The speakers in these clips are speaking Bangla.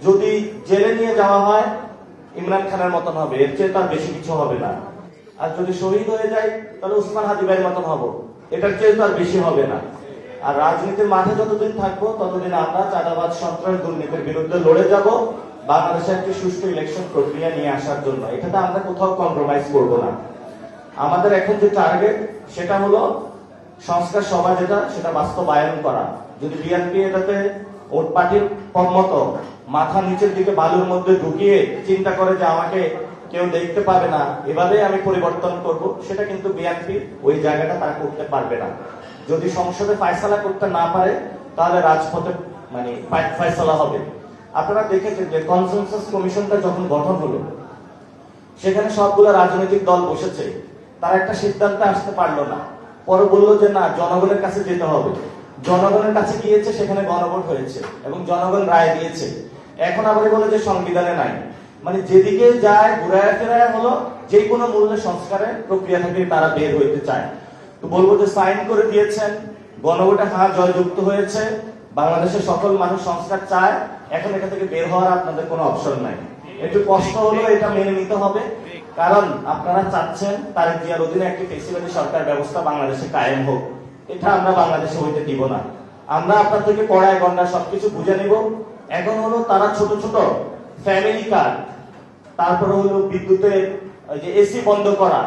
যদি জেলে নিয়ে যাওয়া হয় ইমরান খানের মতন হবে, এর চেয়ে তার বেশি কিছু হবে না। আর যদি শহীদ হয়ে যায় তাহলে উসমান হাদি ভাইয়ের মতন হবো, এটার চেয়ে তো আর বেশি হবে না। আর রাজনীতির মাঠে যতদিন থাকবো ততদিন আমরা চাঁদাবাজ সন্ত্রাস দুর্নীতির বিরুদ্ধে লড়ে যাব, বাংলাদেশে একটি সুষ্ঠু ইলেকশন প্রক্রিয়া নিয়ে আসার জন্য। এটাতে আমরা কোথাও কম্প্রোমাইজ করব না। আমাদের এখন যে টার্গেট সেটা হলো সংস্কার সভা যেটা, সেটা বাস্তবায়ন করা। যদি বিএনপি এটাতে ওর পার্টির মতো মাথা নিচের দিকে বালুর মধ্যে ঢুকিয়ে চিন্তা করে যে আমাকে কেউ দেখতে পাবে না, এভাবে আমি পরিবর্তন করব, সেটা কিন্তু বিএনপি ওই জায়গাটা তারা করতে পারবে না। যদি সংসদে ফয়সালা করতে না পারে তাহলে রাজপথে মানে ফয়সালা হবে। আপনারা দেখেছেন যে কনসেনসাস কমিশনটা যখন গঠন হলো সেখানে সবগুলো রাজনৈতিক দল বসেছে, তারা একটা সিদ্ধান্তে আসতে পারলো না। পরে বললো যে না, জনগণের কাছে যেতে হবে। জনগণের কাছে গিয়েছে, সেখানে গণভোট হয়েছে এবং জনগণ রায় দিয়েছে। এখন আবার বলে যে সংবিধানে নাই। মানে যেদিকে যায় ঘুরায় ফেরায় হলো যে কোনো মূল্যে সংস্কারের প্রক্রিয়া থেকে তারা বের হইতে চায়। তো বলবো যে সাইন করে দিয়েছেন, গণভোটে হ্যাঁ জয়যুক্ত হয়েছে, বাংলাদেশের সকল মানুষ সংস্কার চায়, এখন এটা থেকে বের হওয়ার আপনাদের কোনো অপশন নাই। একটু কষ্ট হলো, এটা মেনে নিতে হবে, কারণ আপনারা চাচ্ছেন তারেক জিয়ার অধীনে একটি ফেসিলিটি সরকার ব্যবস্থা বাংলাদেশে কায়েম হোক। এটা আমরা বাংলাদেশে হইতে দিব না। আমরা আপনার থেকে কড়ায় গন্ডা সবকিছু বুঝে নিব। এখন হলো তারা ছোট ছোট ফ্যামিলি কার্ড, তারপরে হলো বিদ্যুতের যে এসি বন্ধ করা,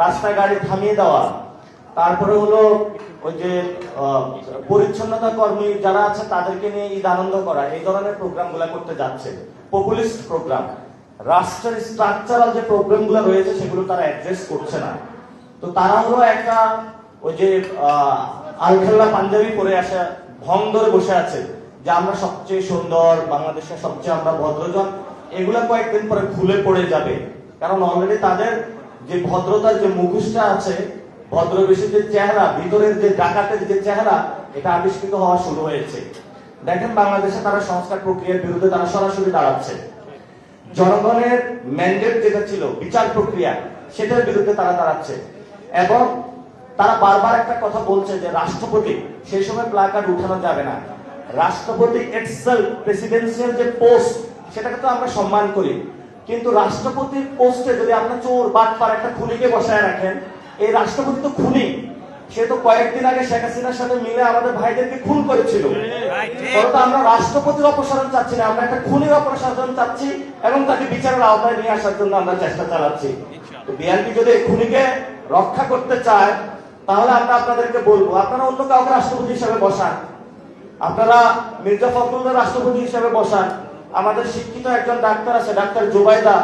রাস্তায় গাড়ি থামিয়ে দেওয়া, তারপরে হলো ওই যে পরিচ্ছন্নতা কর্মী যারা আছে তাদেরকে নিয়ে ঈদ আনন্দ করা, এই ধরনের প্রোগ্রাম গুলা করতে যাচ্ছে। পপুলিস্ট প্রোগ্রাম, রাষ্ট্রের স্ট্রাকচারাল যে প্রবলেম গুলো রয়েছে সেগুলো তারা অ্যাড্রেস করছে না। তো তারা হলো একটা ওই যে আলখাল্লা পাঞ্জাবি পরে আসা ভং ধরে বসে আছে যে আমরা সবচেয়ে সুন্দর, বাংলাদেশের সবচেয়ে আমরা ভদ্রজন। এগুলা কয়েকদিন পরে খুলে পড়ে যাবে, কারণ অলরেডি তাদের যে ভদ্রতার যে মুখোশটা আছে, ভদ্রবেশীর যে চেহারা, ভিতরের যে ডাকাতের যে চেহারা, এটা আবিষ্কৃত হওয়া শুরু হয়েছে। দেখেন বাংলাদেশে তারা সংস্কার প্রক্রিয়ার বিরুদ্ধে তারা সরাসরি দাঁড়াচ্ছে। জনগণের ম্যান্ডেট যেটা ছিল বিচার প্রক্রিয়া, সেটার বিরুদ্ধে তারা দাঁড়াচ্ছে। এবং তারা বারবার একটা কথা বলছে যে রাষ্ট্রপতি, সেই সময় প্ল্যাকার্ড উঠানো যাবে না। রাষ্ট্রপতি ইটসেলফ, প্রেসিডেন্সিয়াল যে পোস্ট, সেটাকে তো আমরা সম্মান করি, কিন্তু রাষ্ট্রপতির পোস্টে যদি আপনার চোর বাটপার একটা খুনিকে বসায় রাখেন, এই রাষ্ট্রপতি তো খুনি। সে তো কয়েকদিন আগে শেখ হাসিনার সাথে মিলে আমাদের ভাইদেরকে খুন করেছিল। আমরা রাষ্ট্রপতির অপসারণ চাচ্ছি না, আমরা একটা খুনির অপসারণ চাচ্ছি এবং তাকে বিচারের আওতায় নিয়ে আসার জন্য আমরা চেষ্টা চালাচ্ছি। তো বিএনপি যদি খুনিকে রক্ষা করতে চায় তাহলে আমরা আপনাদেরকে বলবো আপনারা অন্য কাউকে রাষ্ট্রপতি হিসেবে বসান, আপনারা মির্জা ফখরুলের রাষ্ট্রপতি হিসেবে বসান। আমাদের শিক্ষিত একজন ডাক্তার আছে, ডাক্তার জুবাইদা,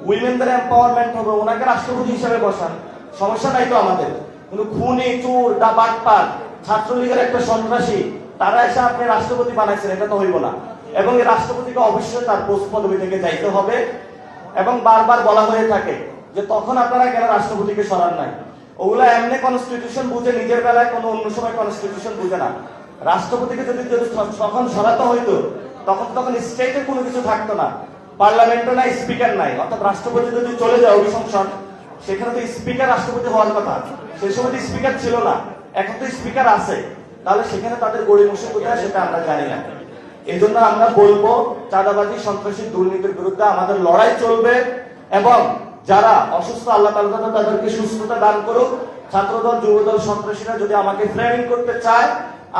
উইমেনদের এম্পাওয়ারমেন্ট হবে, ওনাকে রাষ্ট্রপতি হিসেবে বসান, সমস্যা নাই তো আমাদের। কিন্তু খুনি, চোর, বাটপার, ছাত্রলীগের একটা সন্ত্রাসী, তারা এসে আপনি রাষ্ট্রপতি বানাইছেন, এটা তো হইব না। এবং এই রাষ্ট্রপতিকে অবশ্যই তার পোস্ট পদবি থেকে যাইতে হবে। এবং বারবার বলা হয়ে থাকে যে তখন আপনারা কেন রাষ্ট্রপতিকে সরান নাই, ওগুলা এমনি কনস্টিটিউশন বুঝে নিজের বেলায়, কোনো অন্য সময় কনস্টিটিউশন বুঝে না। রাষ্ট্রপতিকে যদি তখন সরাতে হইতো তখন স্টেটের কোনো কিছু থাকতো না, পার্লামেন্টও নাই, স্পিকার নাই। অর্থাৎ রাষ্ট্রপতি যদি চলে যায় অভিশংসন, সেখানে তো স্পিকার রাষ্ট্রপতি হওয়ার কথা, সেই সময় তো স্পিকার ছিল না, এখন তো স্পিকার আছে। তাহলে সেখানে তাদের গড়িমসি কোথায় সেটা আমরা জানি না। এই জন্য আমরা বলবো চাঁদাবাজি, সন্ত্রাসী, দুর্নীতির বিরুদ্ধে আমাদের লড়াই চলবে। এবং যারা অসুস্থ, আল্লাহ তাআলা তাদেরকে সুস্থতা দান করুক। ছাত্রদল, যুবদল, সন্ত্রাসীরা যদি আমাকে ফ্রেমিং করতে চায়,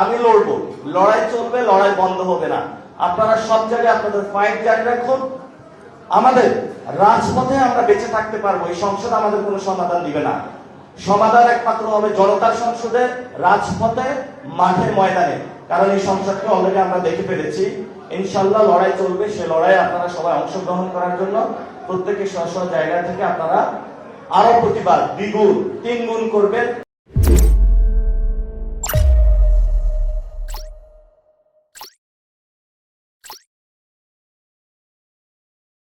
আমি লড়বো, লড়াই চলবে, লড়াই বন্ধ হবে না। আপনারা সব জায়গায় আপনাদের ফাইট জারি রাখুন। আমাদের রাজপথে আমরা বেঁচে থাকতে পারবো, এই সংসদ আমাদের কোনো সমাধান দিবে না। সমাধান একমাত্র হবে জনতার সংসদে, রাজপথে, মাঠে, ময়দানে। কারণ এই সংসদকে অলরেডি আমরা দেখে ফেলেছি। ইনশাল্লাহ লড়াই চলবে, সে লড়াই আপনারা সবাই অংশগ্রহণ করার জন্য প্রত্যেকের স্ব স্ব জায়গা থেকে আপনারা আরো প্রতিবাদ দ্বিগুণ, তিনগুণ করবেন।